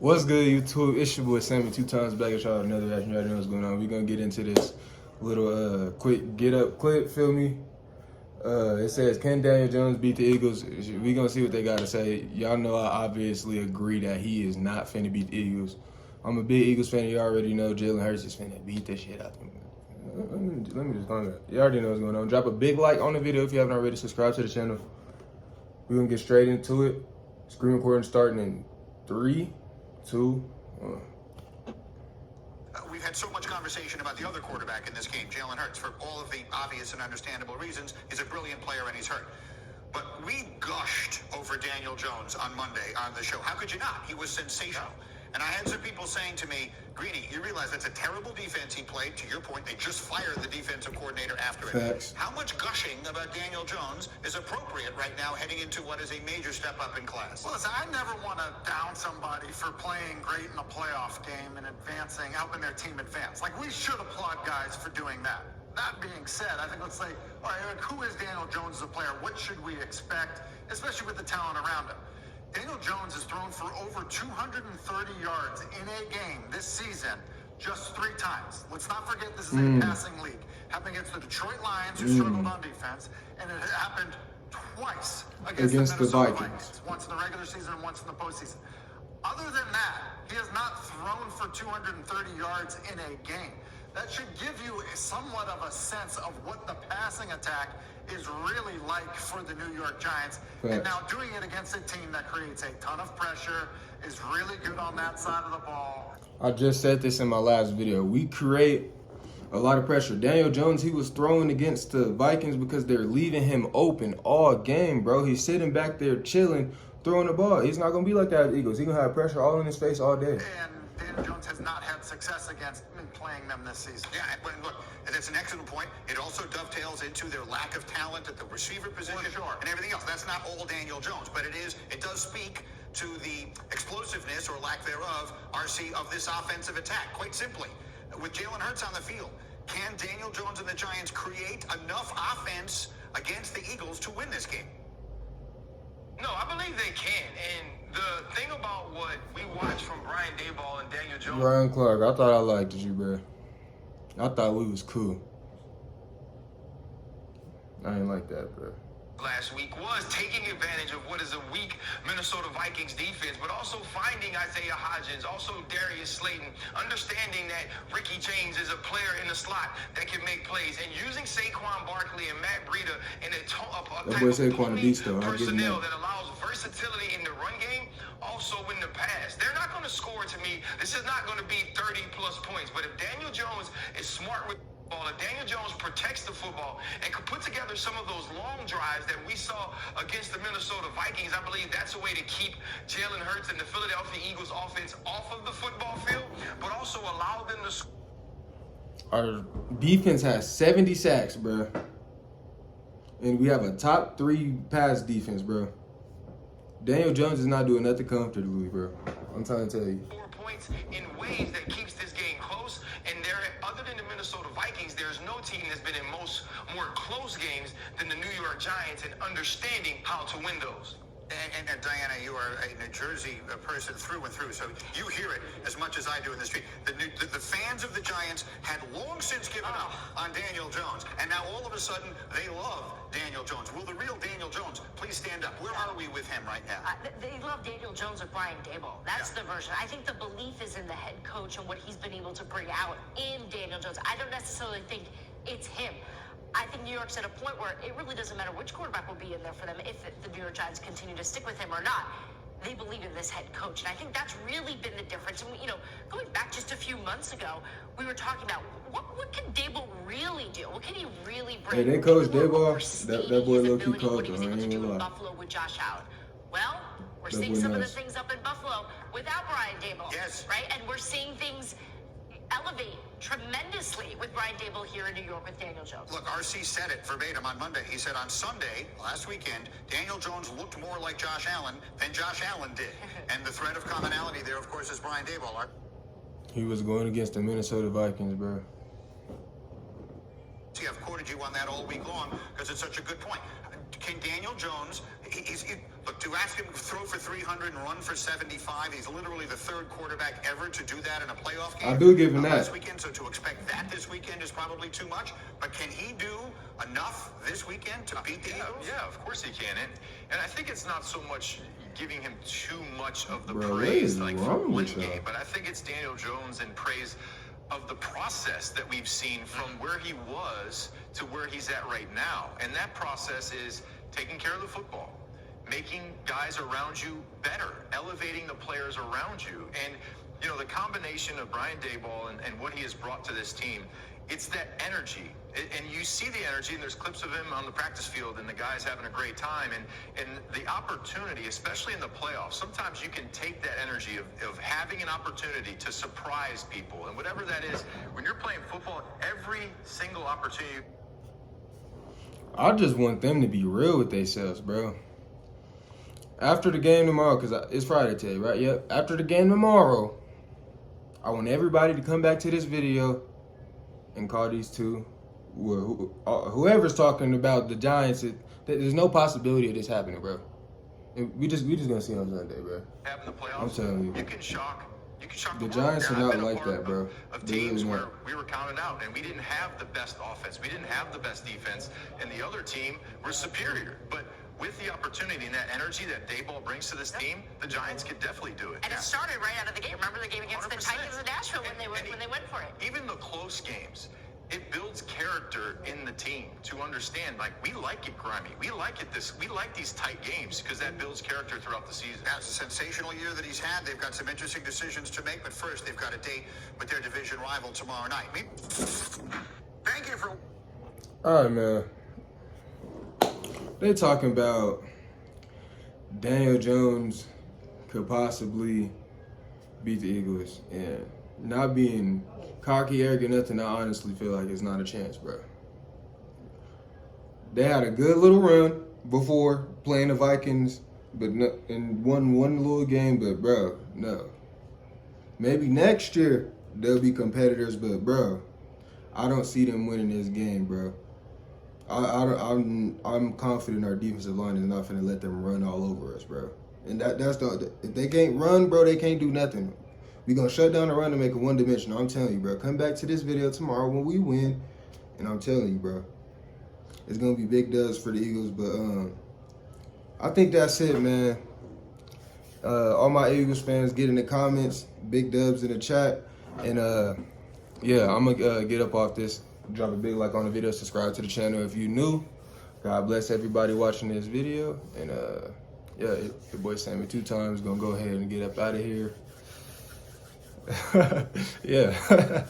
What's good, YouTube? It's your boy Sammy, 2 times back at y'all. Another reaction. You already know what's going on. We're gonna get into this little quick get up clip. Feel me? It says, "Can Daniel Jones beat the Eagles?" We gonna see what they gotta say. Y'all know I obviously agree that he is not finna beat the Eagles. I'm a big Eagles fan. You already know Jalen Hurts is finna beat the shit out of them. Let me just calm down. You already know what's going on. Drop a big like on the video if you haven't already. Subscribe to the channel. We're gonna get straight into it. Screen recording starting in 3, 2, 1. We've had so much conversation about the other quarterback in this game, Jalen Hurts, for all of the obvious and understandable reasons. He's a brilliant player and he's hurt. But we gushed over Daniel Jones on Monday on the show. How could you not? He was sensational. And I had some people saying to me, Greeny, you realize that's a terrible defense he played. To your point, they just fired the defensive coordinator after it. Facts. How much gushing about Daniel Jones is appropriate right now heading into what is a major step up in class? Well, listen, I never want to down somebody for playing great in a playoff game and advancing, helping their team advance. Like, we should applaud guys for doing that. That being said, I think let's say, all right, Eric, who is Daniel Jones as a player? What should we expect, especially with the talent around him? Daniel Jones has thrown for over 230 yards in a game this season just 3 times. Let's not forget this is a passing league. Happened against the Detroit Lions, who struggled on defense, and it happened twice against the Minnesota Vikings. Once in the regular season and once in the postseason. Other than that, he has not thrown for 230 yards in a game. That should give you somewhat of a sense of what the passing attack is really like for the New York Giants. Facts. And now doing it against a team that creates a ton of pressure, is really good on that side of the ball. I just said this in my last video. We create a lot of pressure. Daniel Jones, he was throwing against the Vikings because they're leaving him open all game, bro. He's sitting back there chilling, throwing the ball. He's not going to be like that at Eagles. He's going to have pressure all in his face all day. And Daniel Jones has not had success against playing them this season. Yeah, but look, that's an excellent point. It also dovetails into their lack of talent at the receiver position and everything else. That's not all Daniel Jones, but it does speak to the explosiveness or lack thereof, RC, of this offensive attack. Quite simply, with Jalen Hurts on the field, can Daniel Jones and the Giants create enough offense against the Eagles to win this game? No, I believe they can. And the thing about what we watched from Brian Daboll and Daniel Jones. Ryan Clark, I thought I liked you, bro. I thought we was cool. I ain't like that, bro. Last week was taking advantage of what is a weak Minnesota Vikings defense, but also finding Isaiah Hodgins, also Darius Slayton, understanding that Ricky James is a player in the slot that can make plays, and using Saquon Barkley and Matt Breida in a type of personnel that allows versatility in the run game, also in the pass. They're not going to score, to me. This is not going to be 30-plus points, but if Daniel Jones is smart with if Daniel Jones protects the football and could put together some of those long drives that we saw against the Minnesota Vikings, I believe that's a way to keep Jalen Hurts and the Philadelphia Eagles offense off of the football field, but also allow them to score. Our defense has 70 sacks, bro. And we have a top 3 pass defense, bro. Daniel Jones is not doing nothing comfortably, bro. I'm trying to tell you. 4 points in ways that keeps this game close, and there, other than the Minnesota Vikings, there's no team that's been in more close games than the New York Giants in understanding how to win those. And Diana, you are a New Jersey person through and through, so you hear it as much as I do in the street. The fans of the Giants had long since given up on Daniel Jones, and now all of a sudden they love Daniel Jones. Will the real Daniel Jones please stand up? Where are we with him right now? They love Daniel Jones with Brian Daboll. That's the version. I think the belief is in the head coach and what he's been able to bring out in Daniel Jones. I don't necessarily think it's him. I think New York's at a point where it really doesn't matter which quarterback will be in there for them if the New York Giants continue to stick with him or not. They believe in this head coach, and I think that's really been the difference. And going back just a few months ago, we were talking about what can Daboll really do? What can he really bring? Hey, they coach Daboll. That boy low-key coach. What he was able to do in Buffalo with Josh Allen. Well, we're seeing some of the things up in Buffalo without Brian Daboll. Yes. Right? And we're seeing things elevate tremendously with Brian Daboll here in New York with Daniel Jones. Look, RC said it verbatim on Monday. He said on Sunday, last weekend, Daniel Jones looked more like Josh Allen than Josh Allen did. And the thread of commonality there, of course, is Brian Daboll. He was going against the Minnesota Vikings, bro. See, I've quoted you on that all week long because it's such a good point. Can Daniel Jones, Look, to ask him to throw for 300 and run for 75, he's literally the third quarterback ever to do that in a playoff game. I do give him that. Last weekend, so to expect that this weekend is probably too much. But can he do enough this weekend to beat the Eagles? Yeah, of course he can. And I think it's not so much giving him too much of the Bro, what praise is like wrong for one with y'all? game, but I think it's Daniel Jones and praise of the process that we've seen from where he was to where he's at right now. And that process is taking care of the football, making guys around you better, elevating the players around you. And, you know, the combination of Brian Daboll and what he has brought to this team, it's that energy. And you see the energy, and there's clips of him on the practice field, and the guy's having a great time. And the opportunity, especially in the playoffs, sometimes you can take that energy of having an opportunity to surprise people. And whatever that is, when you're playing football, every single opportunity. I just want them to be real with themselves, bro. After the game tomorrow, because it's Friday today, right? Yep. After the game tomorrow, I want everybody to come back to this video and call these two, whoever's talking about the Giants, there's no possibility of this happening, bro. We just gonna see on Sunday, bro. Having the playoffs, I'm telling you. You can shock The world. Giants are I've not been a like part that, bro. Of They're teams really where not. we were counted out, and we didn't have the best offense. We didn't have the best defense, and the other team was superior. But with the opportunity and that energy that Daboll brings to this team, the Giants could definitely do it. And it started right out of the gate. Remember the game against the 100%. Titans in Nashville when they went for it. Even the close games, it builds character in the team to understand, like, we like it grimy. We like these tight games because that builds character throughout the season. That's a sensational year that he's had. They've got some interesting decisions to make, but first they've got a date with their division rival tomorrow night. Thank you for... All right, man. They talking about Daniel Jones could possibly beat the Eagles, and not being cocky, arrogant, nothing. I honestly feel like it's not a chance, bro. They had a good little run before playing the Vikings, but and won one little game. But bro, no. Maybe next year they'll be competitors, but bro, I don't see them winning this game, bro. I'm confident our defensive line is not going to let them run all over us, bro. And that's if they can't run, bro, they can't do nothing. We're going to shut down the run and make it one-dimensional. I'm telling you, bro. Come back to this video tomorrow when we win, and I'm telling you, bro, it's going to be big dubs for the Eagles. But I think that's it, man. All my Eagles fans, get in the comments, big dubs in the chat. And, yeah, I'm going to get up off this. Drop a big like on the video, subscribe to the channel if you're new. God bless everybody watching this video. And yeah, your boy Sammy 2 times gonna go ahead and get up out of here. Yeah.